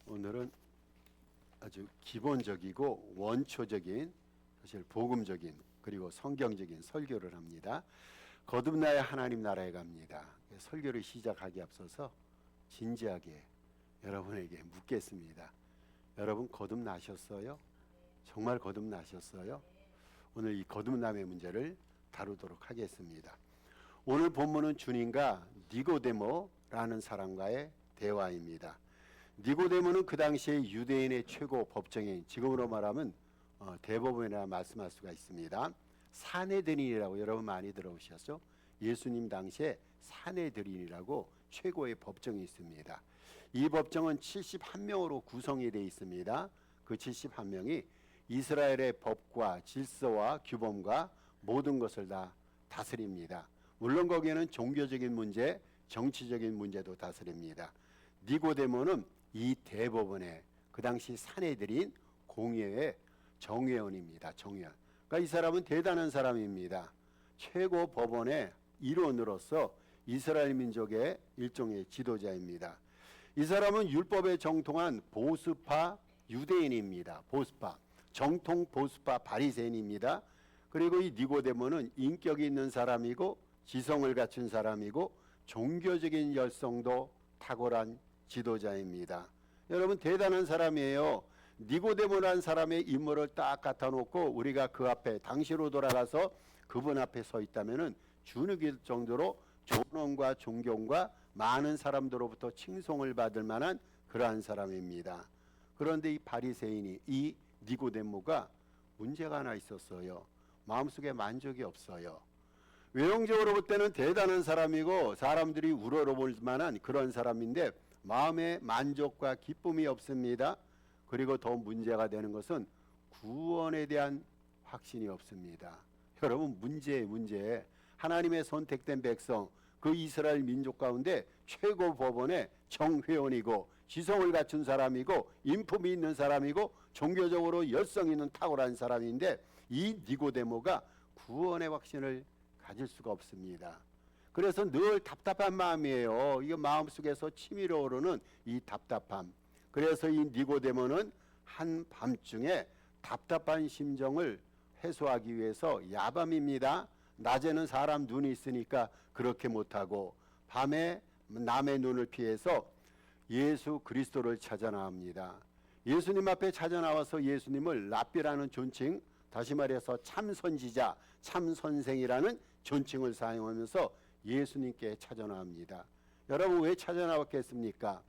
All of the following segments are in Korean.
오늘은 아주 기본적이고 원초적인, 사실 복음적인 그리고 성경적인 설교를 합니다. 거듭나야 하나님 나라에 갑니다. 설교를 시작하기 앞서서 진지하게 여러분에게 묻겠습니다. 여러분 거듭나셨어요? 정말 거듭나셨어요? 오늘 이 거듭남의 문제를 다루도록 하겠습니다. 오늘 본문은 주님과 니고데모라는 사람과의 대화입니다. 니고데모는 그 당시에 유대인의 최고 법정인, 지금으로 말하면 대법원이라 말씀할 수가 있습니다. 산헤드린이라고 여러분 많이 들어보셨죠? 예수님 당시에 산헤드린이라고 최고의 법정이 있습니다. 이 법정은 71명으로 구성이 되어 있습니다. 그 71명이 이스라엘의 법과 질서와 규범과 모든 것을 다 다스립니다. 물론 거기에는 종교적인 문제, 정치적인 문제도 다스립니다. 니고데모는 이 대법원의 그 당시 산헤드린 공회의 정회원입니다. 정회원. 그러니까 이 사람은 대단한 사람입니다. 최고 법원의 일원으로서 이스라엘 민족의 일종의 지도자입니다. 이 사람은 율법에 정통한 보수파 유대인입니다. 보수파, 정통 보수파 바리새인입니다. 그리고 이 니고데모는 인격이 있는 사람이고 지성을 갖춘 사람이고 종교적인 열성도 탁월한 지도자입니다. 여러분 대단한 사람이에요. 니고데모라는 사람의 인물을 딱 갖다 놓고 우리가 그 앞에 당시로 돌아가서 그분 앞에 서 있다면은 주눅일 정도로 존엄과 존경과 많은 사람들로부터 칭송을 받을 만한 그러한 사람입니다. 그런데 이 바리새인이, 이 니고데모가 문제가 하나 있었어요. 마음속에 만족이 없어요. 외형적으로 볼 때는 대단한 사람이고 사람들이 우러러볼 만한 그런 사람인데 마음에 만족과 기쁨이 없습니다. 그리고 더 문제가 되는 것은 구원에 대한 확신이 없습니다. 여러분 문제 하나님의 선택된 백성, 그 이스라엘 민족 가운데 최고 법원의 정회원이고 지성을 갖춘 사람이고 인품이 있는 사람이고 종교적으로 열성 있는 탁월한 사람인데 이 니고데모가 구원의 확신을 가질 수가 없습니다. 그래서 늘 답답한 마음이에요. 이게 마음속에서 치밀어 오르는 이 답답함. 그래서 이 니고데모는 한밤중에 답답한 심정을 해소하기 위해서 야밤입니다. 낮에는 사람 눈이 있으니까 그렇게 못하고 밤에 남의 눈을 피해서 예수 그리스도를 찾아 나옵니다. 예수님 앞에 찾아 나와서 예수님을 랍비라는 존칭, 다시 말해서 참 선지자, 참 선생이라는 존칭을 사용하면서 예수님께 찾아 나옵니다. 여러분 왜 찾아 나왔겠습니까?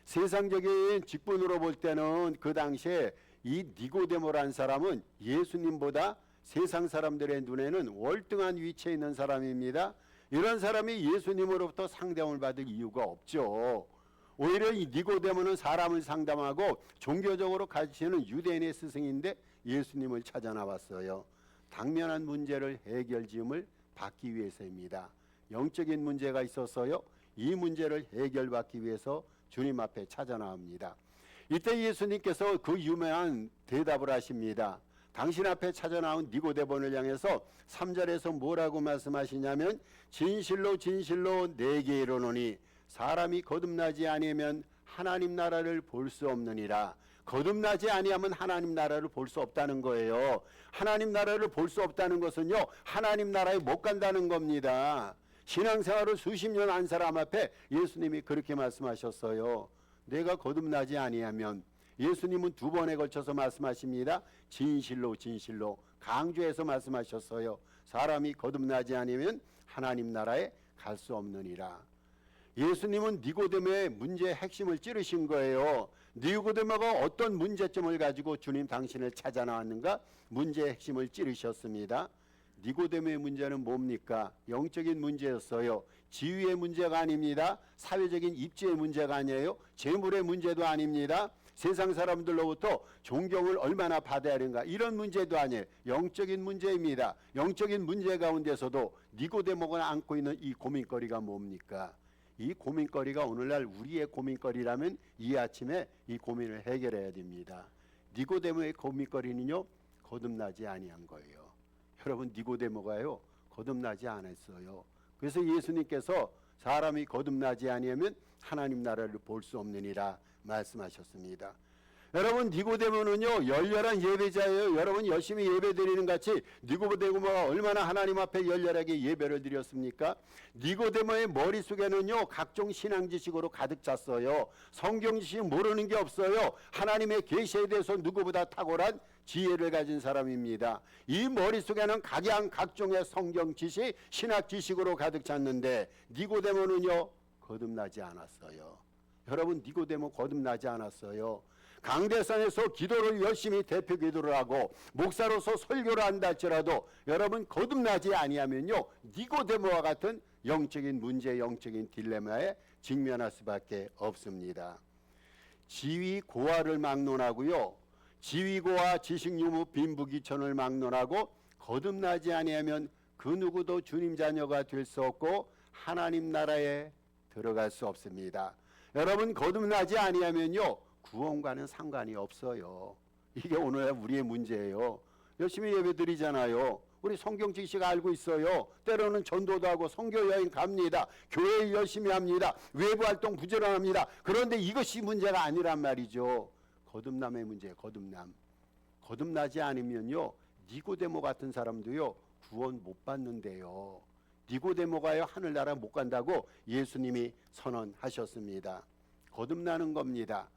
세상적인 직분으로 볼 때는 그 당시에 이 니고데모라는 사람은 예수님보다 세상 사람들의 눈에는 월등한 위치에 있는 사람입니다. 이런 사람이 예수님으로부터 상담을 받을 이유가 없죠. 오히려 이 니고데모는 사람을 상담하고 종교적으로 가르치는 유대인의 스승인데 예수님을 찾아 나왔어요. 당면한 문제를 해결지음을 받기 위해서입니다. 영적인 문제가 있어서요. 이 문제를 해결받기 위해서 주님 앞에 찾아 나옵니다. 이때 예수님께서 그 유명한 대답을 하십니다. 당신 앞에 찾아 나온 니고데모를 향해서 3절에서 뭐라고 말씀하시냐면 진실로 진실로 내게 이르노니 사람이 거듭나지 아니하면 하나님 나라를 볼 수 없느니라. 거듭나지 아니하면 하나님 나라를 볼 수 없다는 거예요. 하나님 나라를 볼 수 없다는 것은요, 하나님 나라에 못 간다는 겁니다. 신앙생활을 수십 년 한 사람 앞에 예수님이 그렇게 말씀하셨어요. 내가 거듭나지 아니하면, 예수님은 두 번에 걸쳐서 말씀하십니다. 진실로 진실로 강조해서 말씀하셨어요. 사람이 거듭나지 아니하면 하나님 나라에 갈 수 없느니라. 예수님은 니고데모의 문제의 핵심을 찌르신 거예요. 니고데모가 어떤 문제점을 가지고 주님 당신을 찾아 나왔는가? 문제의 핵심을 찌르셨습니다. 니고데모의 문제는 뭡니까? 영적인 문제였어요. 지위의 문제가 아닙니다. 사회적인 입지의 문제가 아니에요. 재물의 문제도 아닙니다. 세상 사람들로부터 존경을 얼마나 받아야 하는가, 이런 문제도 아니에요. 영적인 문제입니다. 영적인 문제 가운데서도 니고데모가 안고 있는 이 고민거리가 뭡니까? 이 고민거리가 오늘날 우리의 고민거리라면 이 아침에 이 고민을 해결해야 됩니다. 니고데모의 고민거리는요, 거듭나지 아니한 거예요. 여러분 니고데모가요, 거듭나지 않았어요. 그래서 예수님께서 사람이 거듭나지 아니하면 하나님 나라를 볼 수 없느니라 말씀하셨습니다. 여러분, 니고데모는요 열렬한 예배자예요. 여러분 열심히 예배드리는 같이 니고데모가 얼마나 하나님 앞에 열렬하게 예배를 드렸습니까? 니고데모의 머릿속에는요 각종 신앙 지식으로 가득 찼어요. 성경 지식 모르는 게 없어요. 하나님의 계시에 대해서 누구보다 탁월한 지혜를 가진 사람입니다. 이 머릿속에는 각종의 성경 지식, 신학 지식으로 가득 찼는데 니고데모는요 거듭나지 않았어요. 여러분, 니고데모 거듭나지 않았어요. 강대상에서 기도를 열심히 대표 기도를 하고 목사로서 설교를 한다 할지라도 여러분 거듭나지 아니하면요 니고데모와 같은 영적인 문제, 영적인 딜레마에 직면할 수밖에 없습니다. 지위고하를 막론하고요, 지위고하, 지식유무, 빈부귀천을 막론하고 거듭나지 아니하면 그 누구도 주님 자녀가 될 수 없고 하나님 나라에 들어갈 수 없습니다. 여러분, 거듭나지 아니하면요 구원과는 상관이 없어요. 이게 오늘 우리의 문제예요. 열심히 예배드리잖아요. 우리 성경 지식 알고 있어요. 때로는 전도도 하고 선교 여행 갑니다. 교회 열심히 합니다. 외부 활동 부지런합니다. 그런데 이것이 문제가 아니란 말이죠. 거듭남의 문제, 거듭남. 거듭나지 않으면요 니고데모 같은 사람도요 구원 못 받는데요. 니고데모가요 하늘나라 못 간다고 예수님이 선언하셨습니다. 거듭나는 겁니다.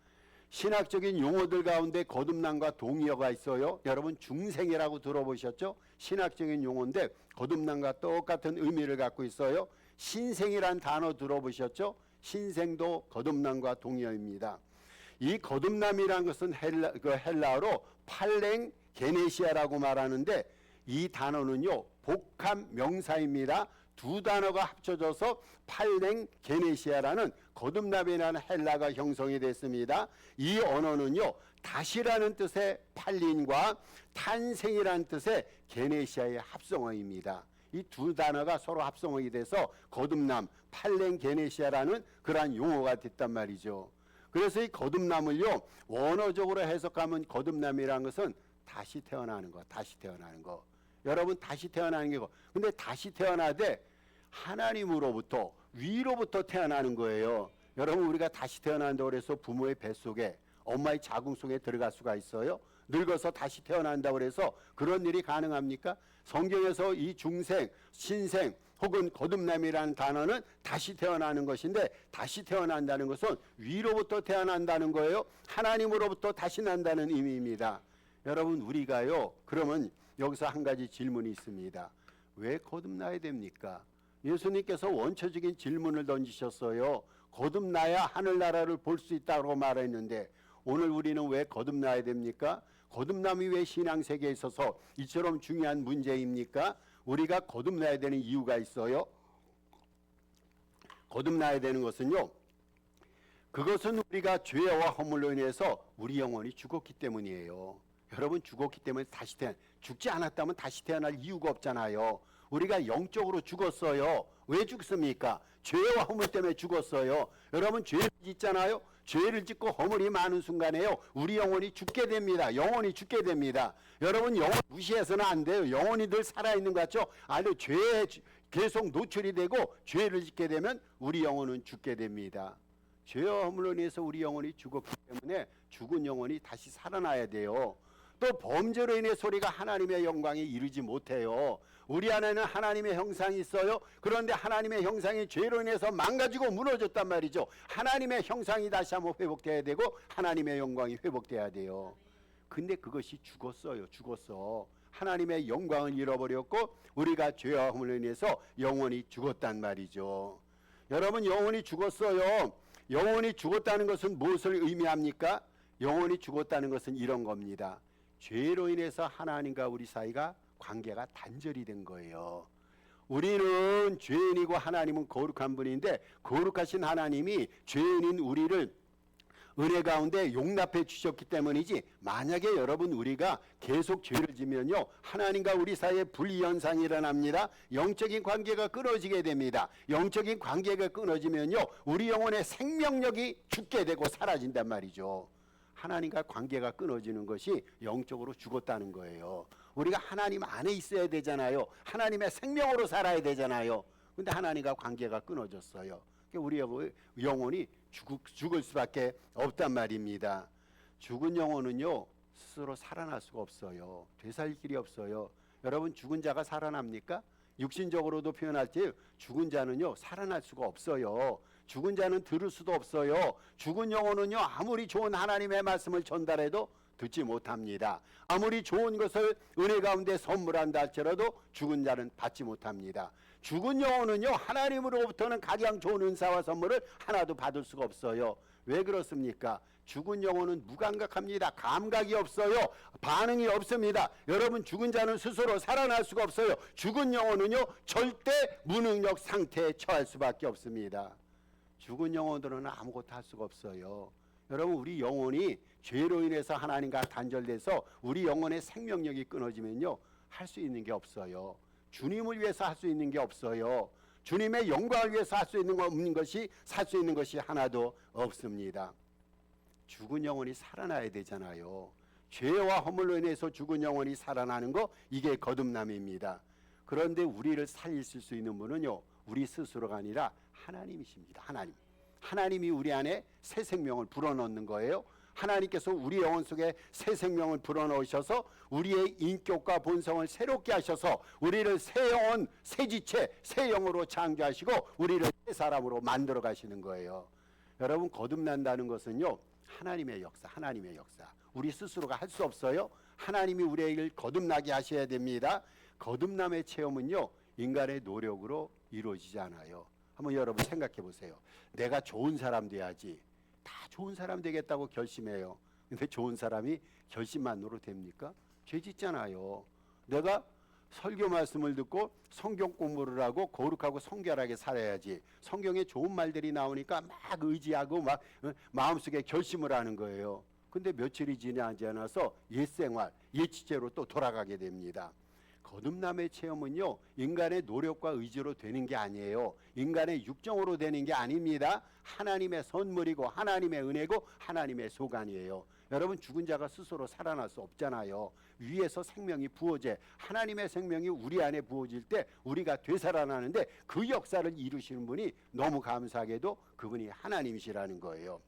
신학적인 용어들 가운데 거듭남과 동의어가 있어요. 여러분, 중생이라고 들어보셨죠? 신학적인 용어인데 거듭남과 똑같은 의미를 갖고 있어요. 신생이란 단어 들어보셨죠? 신생도 거듭남과 동의어입니다. 이 거듭남이란 것은 헬라어로 팔랭 게네시아라고 말하는데 이 단어는요 복합 명사입니다. 두 단어가 합쳐져서 팔랭 게네시아라는 거듭남이라는 헬라가 형성이 됐습니다. 이 언어는요 다시라는 뜻의 팔린과 탄생이라는 뜻의 게네시아의 합성어입니다. 이 두 단어가 서로 합성어가 돼서 거듭남, 팔랭 게네시아라는 그러한 용어가 됐단 말이죠. 그래서 이 거듭남을요 원어적으로 해석하면 거듭남이라는 것은 다시 태어나는 거, 다시 태어나는 거. 여러분, 다시 태어나는 게 근데 다시 태어나되 하나님으로부터, 위로부터 태어나는 거예요. 여러분, 우리가 다시 태어난다고 해서 부모의 뱃속에, 엄마의 자궁 속에 들어갈 수가 있어요? 늙어서 다시 태어난다고 해서 그런 일이 가능합니까? 성경에서 이 중생, 신생 혹은 거듭남이라는 단어는 다시 태어나는 것인데, 다시 태어난다는 것은 위로부터 태어난다는 거예요. 하나님으로부터 다시 난다는 의미입니다. 여러분, 우리가요 그러면 여기서 한 가지 질문이 있습니다. 왜 거듭나야 됩니까? 예수님께서 원초적인 질문을 던지셨어요. 거듭나야 하늘나라를 볼 수 있다고 말했는데 오늘 우리는 왜 거듭나야 됩니까? 거듭남이 왜 신앙세계에 있어서 이처럼 중요한 문제입니까? 우리가 거듭나야 되는 이유가 있어요. 거듭나야 되는 것은요, 그것은 우리가 죄와 허물로 인해서 우리 영혼이 죽었기 때문이에요. 여러분, 죽었기 때문에 다시 죽지 않았다면 다시 태어날 이유가 없잖아요. 우리가 영적으로 죽었어요. 왜 죽습니까? 죄와 허물 때문에 죽었어요. 여러분, 죄를 짓잖아요. 죄를 짓고 허물이 많은 순간에요 우리 영혼이 죽게 됩니다. 영혼이 죽게 됩니다. 여러분, 영혼 무시해서는 안 돼요. 영혼이 늘 살아있는 것 같죠? 아니, 죄에 계속 노출이 되고 죄를 짓게 되면 우리 영혼은 죽게 됩니다. 죄와 허물로 인해서 우리 영혼이 죽었기 때문에 죽은 영혼이 다시 살아나야 돼요. 또 범죄로 인해서 우리가 하나님의 영광에 이르지 못해요. 우리 안에는 하나님의 형상이 있어요. 그런데 하나님의 형상이 죄로 인해서 망가지고 무너졌단 말이죠. 하나님의 형상이 다시 한번 회복돼야 되고 하나님의 영광이 회복돼야 돼요. 근데 그것이 죽었어요. 죽었어. 하나님의 영광을 잃어버렸고 우리가 죄와 허물로 인해서 영혼이 죽었단 말이죠. 여러분, 영혼이 죽었어요. 영혼이 죽었다는 것은 무엇을 의미합니까? 영혼이 죽었다는 것은 이런 겁니다. 죄로 인해서 하나님과 우리 사이가 관계가 단절이 된 거예요. 우리는 죄인이고 하나님은 거룩한 분인데 거룩하신 하나님이 죄인인 우리를 은혜 가운데 용납해 주셨기 때문이지, 만약에 여러분 우리가 계속 죄를 지면요 하나님과 우리 사이에 불이현상이 일어납니다. 영적인 관계가 끊어지게 됩니다. 영적인 관계가 끊어지면요 우리 영혼의 생명력이 죽게 되고 사라진단 말이죠. 하나님과 관계가 끊어지는 것이 영적으로 죽었다는 거예요. 우리가 하나님 안에 있어야 되잖아요. 하나님의 생명으로 살아야 되잖아요. 근데 하나님과 관계가 끊어졌어요. 우리 영혼이 죽을 수밖에 없단 말입니다. 죽은 영혼은요 스스로 살아날 수가 없어요. 되살 길이 없어요. 여러분, 죽은 자가 살아납니까? 육신적으로도 표현할 때 죽은 자는요 살아날 수가 없어요. 죽은 자는 들을 수도 없어요. 죽은 영혼은요 아무리 좋은 하나님의 말씀을 전달해도 듣지 못합니다. 아무리 좋은 것을 은혜 가운데 선물한다 할지라도 죽은 자는 받지 못합니다. 죽은 영혼은요 하나님으로부터는 가장 좋은 은사와 선물을 하나도 받을 수가 없어요. 왜 그렇습니까? 죽은 영혼은 무감각합니다. 감각이 없어요. 반응이 없습니다. 여러분, 죽은 자는 스스로 살아날 수가 없어요. 죽은 영혼은요 절대 무능력 상태에 처할 수밖에 없습니다. 죽은 영혼들은 아무것도 할 수가 없어요. 여러분, 우리 영혼이 죄로 인해서 하나님과 단절돼서 우리 영혼의 생명력이 끊어지면요 할 수 있는 게 없어요. 주님을 위해서 할 수 있는 게 없어요. 주님의 영광을 위해서 할 수 있는 거 없는 것이 살 수 있는 것이 하나도 없습니다. 죽은 영혼이 살아나야 되잖아요. 죄와 허물로 인해서 죽은 영혼이 살아나는 거, 이게 거듭남입니다. 그런데 우리를 살리실 수 있는 분은요 우리 스스로가 아니라 하나님이십니다. 하나님이 우리 안에 새 생명을 불어넣는 거예요. 하나님께서 우리 영혼 속에 새 생명을 불어넣으셔서 우리의 인격과 본성을 새롭게 하셔서 우리를 새 영혼, 새 지체, 새 영으로 창조하시고 우리를 새 사람으로 만들어 가시는 거예요. 여러분, 거듭난다는 것은요 하나님의 역사. 우리 스스로가 할 수 없어요. 하나님이 우리를 거듭나게 하셔야 됩니다. 거듭남의 체험은요 인간의 노력으로 이루어지지 않아요. 한번 여러분 생각해 보세요. 내가 좋은 사람 돼야지. 다 좋은 사람 되겠다고 결심해요. 근데 좋은 사람이 결심만으로 됩니까? 죄 짓잖아요. 내가 설교 말씀을 듣고 성경 공부를 하고 거룩하고 성결하게 살아야지. 성경에 좋은 말들이 나오니까 막 의지하고 막 마음속에 결심을 하는 거예요. 근데 며칠이 지나지 않아서 옛생활, 옛지체로 또 돌아가게 됩니다. 거듭남의 체험은요 인간의 노력과 의지로 되는 게 아니에요. 인간의 육정으로 되는 게 아닙니다. 하나님의 선물이고 하나님의 은혜고 하나님의 소관이에요. 여러분, 죽은 자가 스스로 살아날 수 없잖아요. 위에서 생명이 부어져 하나님의 생명이 우리 안에 부어질 때 우리가 되살아나는데 그 역사를 이루시는 분이 너무 감사하게도 그분이 하나님이시라는 거예요.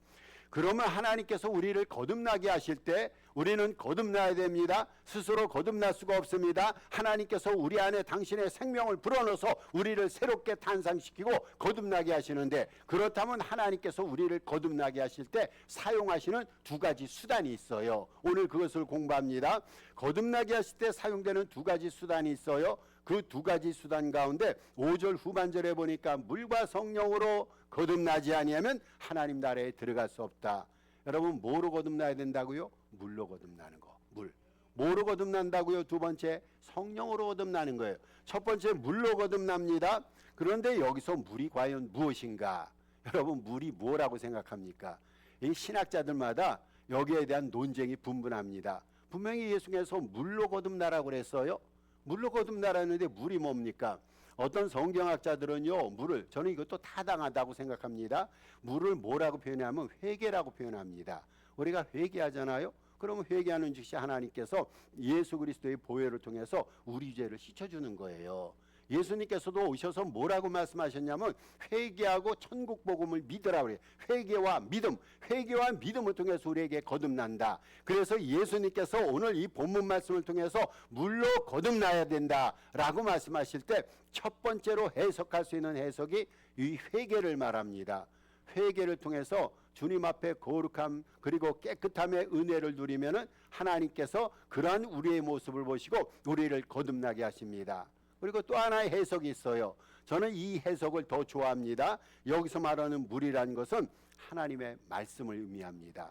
그러면 하나님께서 우리를 거듭나게 하실 때 우리는 거듭나야 됩니다. 스스로 거듭날 수가 없습니다. 하나님께서 우리 안에 당신의 생명을 불어넣어서 우리를 새롭게 탄생시키고 거듭나게 하시는데, 그렇다면 하나님께서 우리를 거듭나게 하실 때 사용하시는 두 가지 수단이 있어요. 오늘 그것을 공부합니다. 거듭나게 하실 때 사용되는 두 가지 수단이 있어요. 그 두 가지 수단 가운데 5절 후반절에 보니까 물과 성령으로 거듭나지 아니하면 하나님 나라에 들어갈 수 없다. 여러분, 뭐로 거듭나야 된다고요? 물로 거듭나는 거. 물. 뭐로 거듭난다고요? 두 번째, 성령으로 거듭나는 거예요. 첫 번째, 물로 거듭납니다. 그런데 여기서 물이 과연 무엇인가? 여러분, 물이 뭐라고 생각합니까? 이 신학자들마다 여기에 대한 논쟁이 분분합니다. 분명히 예수께서 물로 거듭나라고 그랬어요. 물로 거듭나라는데 물이 뭡니까? 어떤 성경학자들은요 물을, 저는 이것도 타당하다고 생각합니다. 물을 뭐라고 표현하면 회개라고 표현합니다. 우리가 회개하잖아요. 그러면 회개하는 즉시 하나님께서 예수 그리스도의 보혈을 통해서 우리 죄를 씻어주는 거예요. 예수님께서도 오셔서 뭐라고 말씀하셨냐면 회개하고 천국 복음을 믿으라고 그래요. 회개와 믿음을 통해서 우리에게 거듭난다. 그래서 예수님께서 오늘 이 본문 말씀을 통해서 물로 거듭나야 된다라고 말씀하실 때 첫 번째로 해석할 수 있는 해석이 이 회개를 말합니다. 회개를 통해서 주님 앞에 거룩함 그리고 깨끗함의 은혜를 누리면은 하나님께서 그러한 우리의 모습을 보시고 우리를 거듭나게 하십니다. 그리고 또 하나의 해석이 있어요. 저는 이 해석을 더 좋아합니다. 여기서 말하는 물이라는 것은 하나님의 말씀을 의미합니다.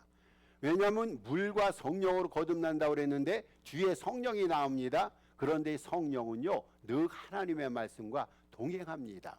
왜냐하면 물과 성령으로 거듭난다고 그랬는데 뒤에 성령이 나옵니다. 그런데 성령은요 늘 하나님의 말씀과 동행합니다.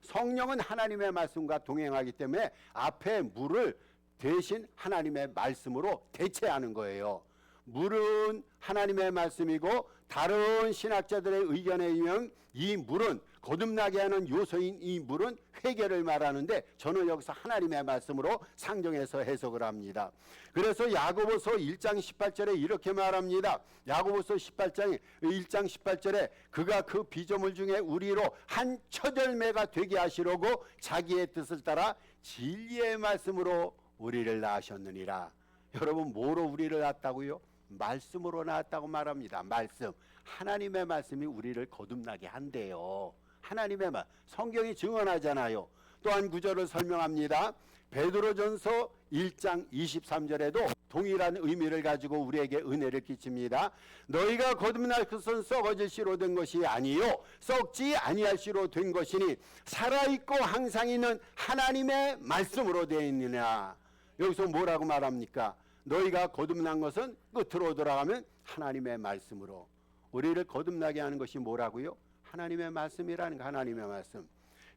성령은 하나님의 말씀과 동행하기 때문에 앞에 물을 대신 하나님의 말씀으로 대체하는 거예요. 물은 하나님의 말씀이고 다른 신학자들의 의견에 의하면 이 물은 거듭나게 하는 요소인 이 물은 회개를 말하는데 저는 여기서 하나님의 말씀으로 상정해서 해석을 합니다. 그래서 야고보서 1장 18절에 이렇게 말합니다. 야고보서 1장 18절에 그가 그 피조물 중에 우리로 한 처절매가 되게 하시려고 자기의 뜻을 따라 진리의 말씀으로 우리를 낳으셨느니라. 여러분, 뭐로 우리를 낳았다고요? 말씀으로 낳았다고 말합니다. 말씀, 하나님의 말씀이 우리를 거듭나게 한대요. 하나님의 말, 성경이 증언하잖아요. 또한 구절을 설명합니다. 베드로전서 1장 23절에도 동일한 의미를 가지고 우리에게 은혜를 끼칩니다. 너희가 거듭날 것은 썩어질 씨로 된 것이 아니요 썩지 아니할 씨로 된 것이니 살아있고 항상 있는 하나님의 말씀으로 되어 있느냐. 여기서 뭐라고 말합니까? 너희가 거듭난 것은 끝으로 돌아가면 하나님의 말씀으로. 우리를 거듭나게 하는 것이 뭐라고요? 하나님의 말씀이라는 거. 하나님의 말씀.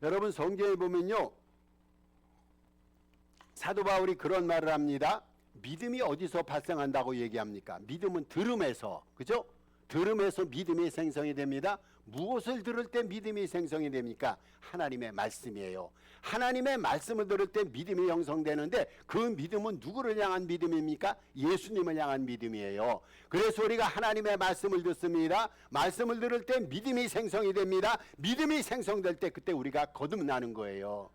여러분, 성경에 보면요, 사도 바울이 그런 말을 합니다. 믿음이 어디서 발생한다고 얘기합니까? 믿음은 들음에서, 그죠? 들음에서 믿음이 생성이 됩니다. 무엇을 들을 때 믿음이 생성이 됩니까? 하나님의 말씀이에요. 하나님의 말씀을 들을 때 믿음이 형성되는데 그 믿음은 누구를 향한 믿음입니까? 예수님을 향한 믿음이에요. 그래서 우리가 하나님의 말씀을 듣습니다. 말씀을 들을 때 믿음이 생성이 됩니다. 믿음이 생성될 때 그때 우리가 거듭나는 거예요.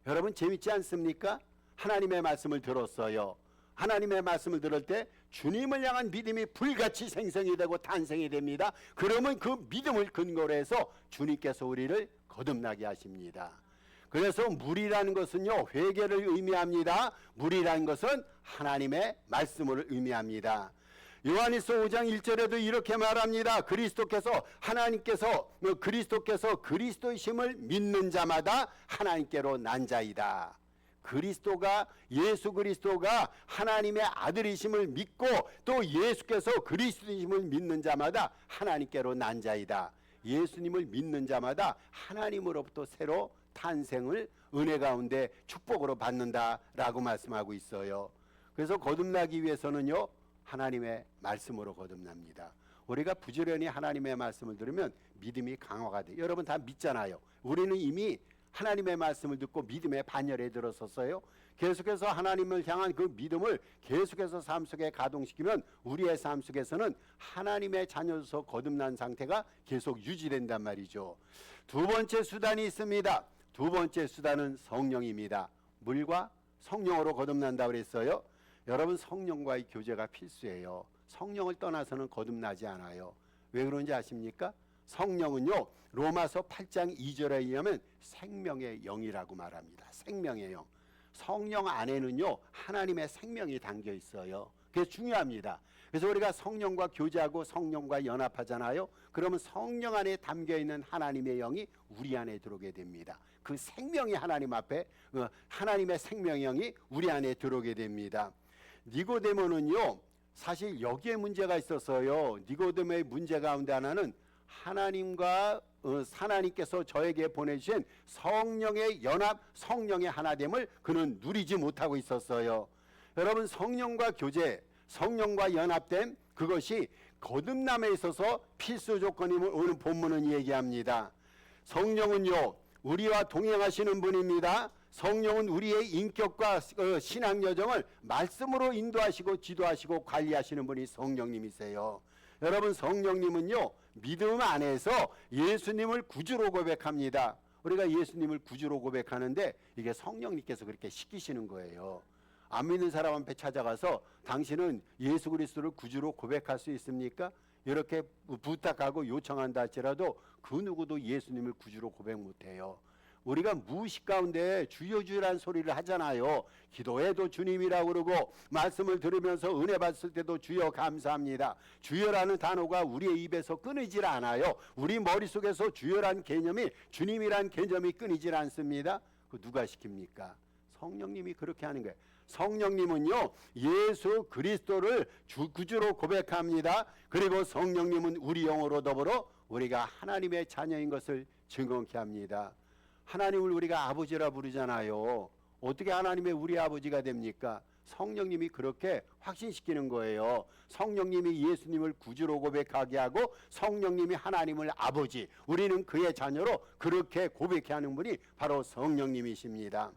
여러분, 재밌지 않습니까? 하나님의 말씀을 들었어요. 하나님의 말씀을 들을 때 주님을 향한 믿음이 불같이 생성이 되고 탄생이 됩니다. 그러면 그 믿음을 근거로 해서 주님께서 우리를 거듭나게 하십니다. 그래서 물이라는 것은요, 회개를 의미합니다. 물이라는 것은 하나님의 말씀을 의미합니다. 요한일서 5장 1절에도 이렇게 말합니다. 그리스도께서 그리스도이심을 믿는 자마다 하나님께로 난 자이다. 예수 그리스도가 하나님의 아들이심을 믿고 또 예수께서 그리스도이심을 믿는 자마다 하나님께로 난 자이다. 예수님을 믿는 자마다 하나님으로부터 새로 탄생을 은혜 가운데 축복으로 받는다라고 말씀하고 있어요. 그래서 거듭나기 위해서는요, 하나님의 말씀으로 거듭납니다. 우리가 부지런히 하나님의 말씀을 들으면 믿음이 강화가 돼요. 여러분 다 믿잖아요. 우리는 이미 하나님의 말씀을 듣고 믿음의 반열에 들어섰어요. 계속해서 하나님을 향한 그 믿음을 계속해서 삶 속에 가동시키면 우리의 삶 속에서는 하나님의 자녀로서 거듭난 상태가 계속 유지된단 말이죠. 두 번째 수단이 있습니다. 두 번째 수단은 성령입니다. 물과 성령으로 거듭난다고 그랬어요. 여러분, 성령과의 교제가 필수예요. 성령을 떠나서는 거듭나지 않아요. 왜 그런지 아십니까? 성령은요, 로마서 8장 2절에 의하면 생명의 영이라고 말합니다. 생명의 영. 성령 안에는요, 하나님의 생명이 담겨 있어요. 그게 중요합니다. 그래서 우리가 성령과 교제하고 성령과 연합하잖아요. 그러면 성령 안에 담겨 있는 하나님의 영이 우리 안에 들어오게 됩니다. 그 생명이 하나님 앞에, 하나님의 생명의 영이 우리 안에 들어오게 됩니다. 니고데모는요, 사실 여기에 문제가 있었어요. 니고데모의 문제 가운데 하나는 하나님께서 저에게 보내주신 성령의 연합, 성령의 하나됨을 그는 누리지 못하고 있었어요. 여러분, 성령과 교제, 성령과 연합됨, 그것이 거듭남에 있어서 필수 조건임을 오늘 본문은 얘기합니다. 성령은요, 우리와 동행하시는 분입니다. 성령은 우리의 인격과 신앙 여정을 말씀으로 인도하시고 지도하시고 관리하시는 분이 성령님이세요. 여러분, 성령님은요, 믿음 안에서 예수님을 구주로 고백합니다. 우리가 예수님을 구주로 고백하는데 이게 성령님께서 그렇게 시키시는 거예요. 안 믿는 사람 앞에 찾아가서 당신은 예수 그리스도를 구주로 고백할 수 있습니까? 이렇게 부탁하고 요청한다 할지라도 그 누구도 예수님을 구주로 고백 못해요. 우리가 무의식 가운데 주여 주여라는 소리를 하잖아요. 기도해도 주님이라고 그러고 말씀을 들으면서 은혜 받을 때도 주여 감사합니다. 주여라는 단어가 우리의 입에서 끊이질 않아요. 우리 머릿속에서 주여라는 개념이, 주님이라는 개념이 끊이질 않습니다. 그 누가 시킵니까? 성령님이 그렇게 하는 거예요. 성령님은요, 예수 그리스도를 구주로 고백합니다. 그리고 성령님은 우리 영으로 더불어 우리가 하나님의 자녀인 것을 증언케 합니다. 하나님을 우리가 아버지라 부르잖아요. 어떻게 하나님의 우리 아버지가 됩니까? 성령님이 그렇게 확신시키는 거예요. 성령님이 예수님을 구주로 고백하게 하고 성령님이 하나님을 아버지, 우리는 그의 자녀로 그렇게 고백해 하는 분이 바로 성령님이십니다.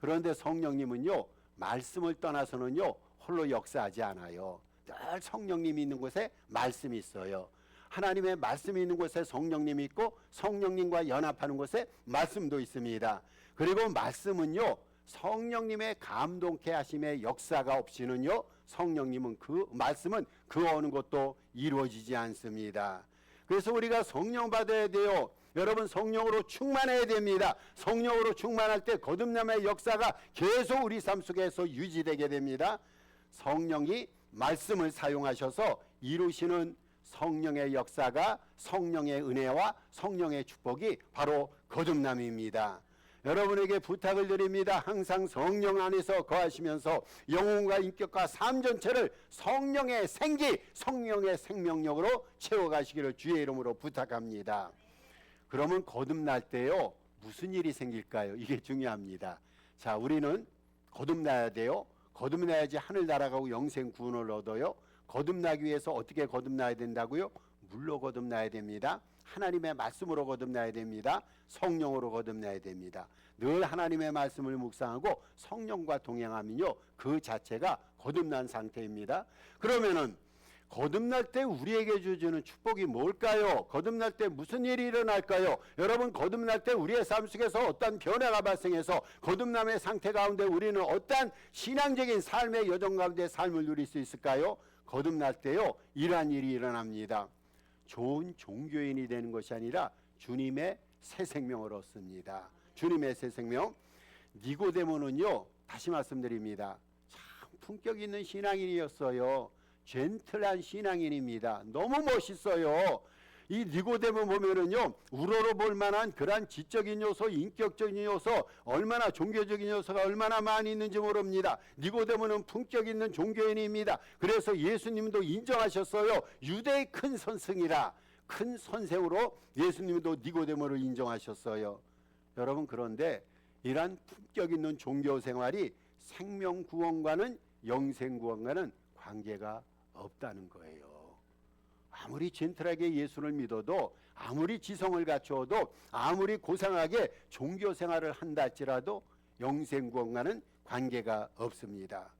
그런데 성령님은요, 말씀을 떠나서는요 홀로 역사하지 않아요. 늘 성령님이 있는 곳에 말씀이 있어요. 하나님의 말씀이 있는 곳에 성령님이 있고 성령님과 연합하는 곳에 말씀도 있습니다. 그리고 말씀은요, 성령님의 감동케 하심의 역사가 없이는요, 성령님은 그 말씀은 그 어느 것도 이루어지지 않습니다. 그래서 우리가 성령 받아야 돼요. 여러분, 성령으로 충만해야 됩니다. 성령으로 충만할 때 거듭남의 역사가 계속 우리 삶 속에서 유지되게 됩니다. 성령이 말씀을 사용하셔서 이루시는 성령의 역사가, 성령의 은혜와 성령의 축복이 바로 거듭남입니다. 여러분에게 부탁을 드립니다. 항상 성령 안에서 거하시면서 영혼과 인격과 삶 전체를 성령의 생기, 성령의 생명력으로 채워가시기를 주의 이름으로 부탁합니다. 그러면 거듭날 때요, 무슨 일이 생길까요? 이게 중요합니다. 자, 우리는 거듭나야 돼요. 거듭나야지 하늘 날아가고 영생 구원을 얻어요. 거듭나기 위해서 어떻게 거듭나야 된다고요? 물로 거듭나야 됩니다. 하나님의 말씀으로 거듭나야 됩니다. 성령으로 거듭나야 됩니다. 늘 하나님의 말씀을 묵상하고 성령과 동행하면요, 그 자체가 거듭난 상태입니다. 그러면은 거듭날 때 우리에게 주어지는 축복이 뭘까요? 거듭날 때 무슨 일이 일어날까요? 여러분, 거듭날 때 우리의 삶 속에서 어떤 변화가 발생해서 거듭남의 상태 가운데 우리는 어떤 신앙적인 삶의 여정 가운데 삶을 누릴 수 있을까요? 거듭날 때요, 이러한 일이 일어납니다. 좋은 종교인이 되는 것이 아니라 주님의 새 생명을 얻습니다. 주님의 새 생명. 니고데모는요, 다시 말씀드립니다, 참 품격 있는 신앙인이었어요. 젠틀한 신앙인입니다. 너무 멋있어요. 이 니고데모 보면은요, 우러러 볼 만한 그러한 지적인 요소, 인격적인 요소, 얼마나 종교적인 요소가 얼마나 많이 있는지 모릅니다. 니고데모는 품격 있는 종교인입니다. 그래서 예수님도 인정하셨어요. 유대의 큰 선생이라, 큰 선생으로 예수님도 니고데모를 인정하셨어요. 여러분, 그런데 이러한 품격 있는 종교 생활이 생명 구원과는, 영생 구원과는 관계가 없다는 거예요. 아무리 젠틀하게 예수를 믿어도, 아무리 지성을 갖추어도, 아무리 고상하게 종교 생활을 한다 할지라도 영생 구원과는 관계가 없습니다.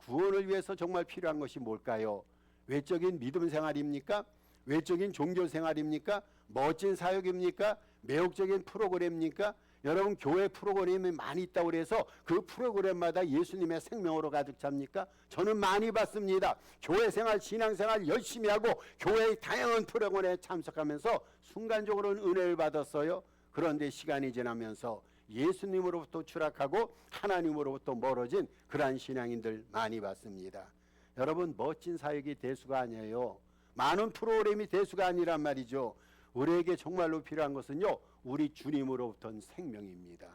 구원을 위해서 정말 필요한 것이 뭘까요? 외적인 믿음 생활입니까? 외적인 종교 생활입니까? 멋진 사역입니까? 매혹적인 프로그램입니까? 여러분, 교회 프로그램이 많이 있다고 해서 그 프로그램마다 예수님의 생명으로 가득 찹니까? 저는 많이 봤습니다. 교회 생활, 신앙 생활 열심히 하고 교회의 다양한 프로그램에 참석하면서 순간적으로는 은혜를 받았어요. 그런데 시간이 지나면서 예수님으로부터 추락하고 하나님으로부터 멀어진 그러한 신앙인들 많이 봤습니다. 여러분, 멋진 사역이 대수가 아니에요. 많은 프로그램이 대수가 아니란 말이죠. 우리에게 정말로 필요한 것은요, 우리 주님으로부터는 생명입니다.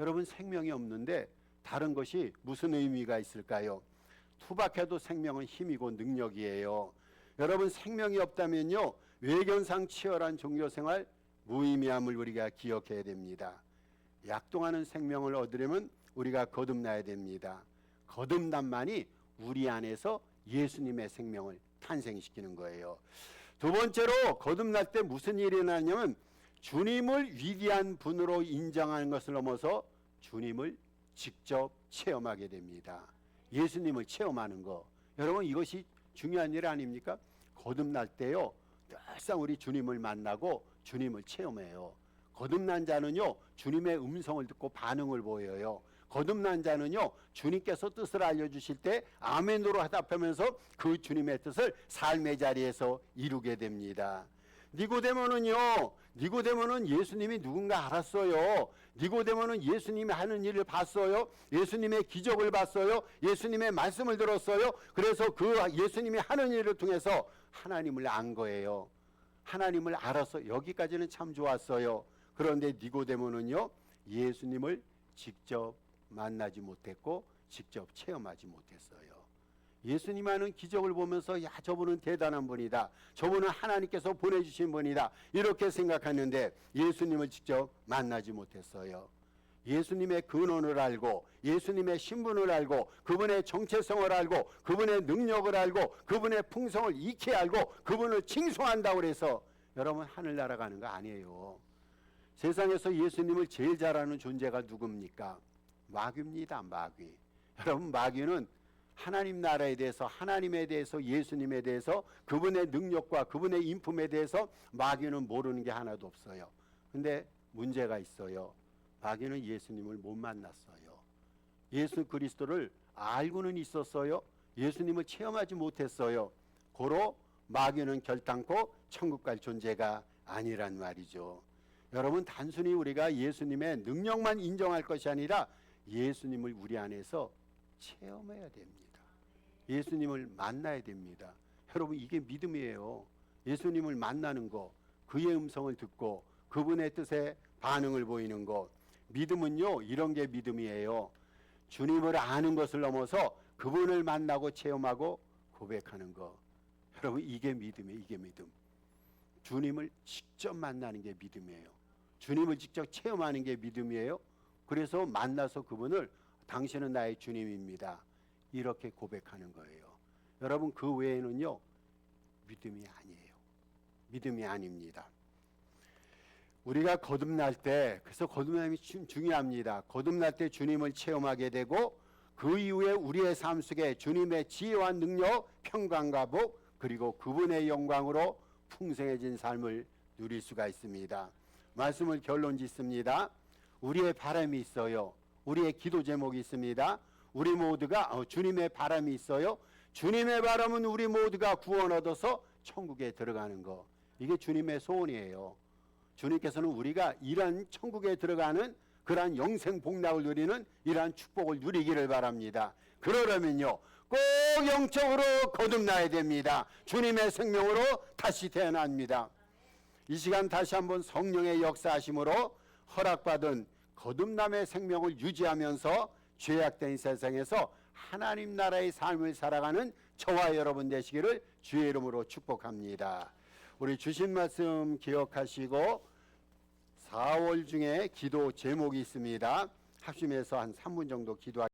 여러분, 생명이 없는데 다른 것이 무슨 의미가 있을까요? 투박해도 생명은 힘이고 능력이에요. 여러분, 생명이 없다면요, 외견상 치열한 종교생활 무의미함을 우리가 기억해야 됩니다. 약동하는 생명을 얻으려면 우리가 거듭나야 됩니다. 거듭남만이 우리 안에서 예수님의 생명을 탄생시키는 거예요. 두 번째로, 거듭날 때 무슨 일이 일어나냐면 주님을 위대한 분으로 인정하는 것을 넘어서 주님을 직접 체험하게 됩니다. 예수님을 체험하는 거. 여러분, 이것이 중요한 일 아닙니까? 거듭날 때요, 늘상 우리 주님을 만나고 주님을 체험해요. 거듭난 자는요, 주님의 음성을 듣고 반응을 보여요. 거듭난 자는요, 주님께서 뜻을 알려주실 때 아멘으로 화답하면서 그 주님의 뜻을 삶의 자리에서 이루게 됩니다. 니고데모는 예수님이 누군가 알았어요. 니고데모는 예수님이 하는 일을 봤어요. 예수님의 기적을 봤어요. 예수님의 말씀을 들었어요. 그래서 그 예수님이 하는 일을 통해서 하나님을 안 거예요. 하나님을 알아서 여기까지는 참 좋았어요. 그런데 니고데모는요, 예수님을 직접 만나지 못했고 직접 체험하지 못했어요. 예수님 하는 기적을 보면서, 야, 저분은 대단한 분이다, 저분은 하나님께서 보내주신 분이다, 이렇게 생각하는데 예수님을 직접 만나지 못했어요. 예수님의 근원을 알고 예수님의 신분을 알고 그분의 정체성을 알고 그분의 능력을 알고 그분의 풍성을 익히 알고 그분을 칭송한다고 해서 여러분 하늘나라 가는 거 아니에요. 세상에서 예수님을 제일 잘 아는 존재가 누굽니까? 마귀입니다. 마귀. 여러분 마귀는 하나님 나라에 대해서 하나님에 대해서 예수님에 대해서 그분의 능력과 그분의 인품에 대해서 마귀는 모르는 게 하나도 없어요. 근데 문제가 있어요. 마귀는 예수님을 못 만났어요. 예수 그리스도를 알고는 있었어요. 예수님을 체험하지 못했어요. 고로 마귀는 결단코 천국 갈 존재가 아니란 말이죠. 여러분 단순히 우리가 예수님의 능력만 인정할 것이 아니라 예수님을 우리 안에서 체험해야 됩니다. 예수님을 만나야 됩니다. 여러분 이게 믿음이에요. 예수님을 만나는 거, 그의 음성을 듣고 그분의 뜻에 반응을 보이는 것. 믿음은요 이런 게 믿음이에요. 주님을 아는 것을 넘어서 그분을 만나고 체험하고 고백하는 것. 여러분 이게 믿음이에요. 이게 믿음. 주님을 직접 만나는 게 믿음이에요. 주님을 직접 체험하는 게 믿음이에요. 그래서 만나서 그분을 당신은 나의 주님입니다. 이렇게 고백하는 거예요. 여러분 그 외에는요 믿음이 아니에요. 믿음이 아닙니다. 우리가 거듭날 때, 그래서 거듭남이 중요합니다. 거듭날 때 주님을 체험하게 되고 그 이후에 우리의 삶 속에 주님의 지혜와 능력, 평강과 복, 그리고 그분의 영광으로 풍성해진 삶을 누릴 수가 있습니다. 말씀을 결론 짓습니다. 우리의 바람이 있어요. 우리의 기도 제목이 있습니다. 우리 모두가 주님의 바람이 있어요. 주님의 바람은 우리 모두가 구원 얻어서 천국에 들어가는 거. 이게 주님의 소원이에요. 주님께서는 우리가 이런 천국에 들어가는 그러한 영생 복락을 누리는 이러한 축복을 누리기를 바랍니다. 그러려면요 꼭 영적으로 거듭나야 됩니다. 주님의 생명으로 다시 태어납니다. 이 시간 다시 한번 성령의 역사하심으로 허락받은 거듭남의 생명을 유지하면서 죄악된 세상에서 하나님 나라의 삶을 살아가는 저와 여러분 되시기를 주의 이름으로 축복합니다. 우리 주신 말씀 기억하시고 4월 중에 기도 제목이 있습니다. 합심해서 한 3분 정도 기도하겠습니다.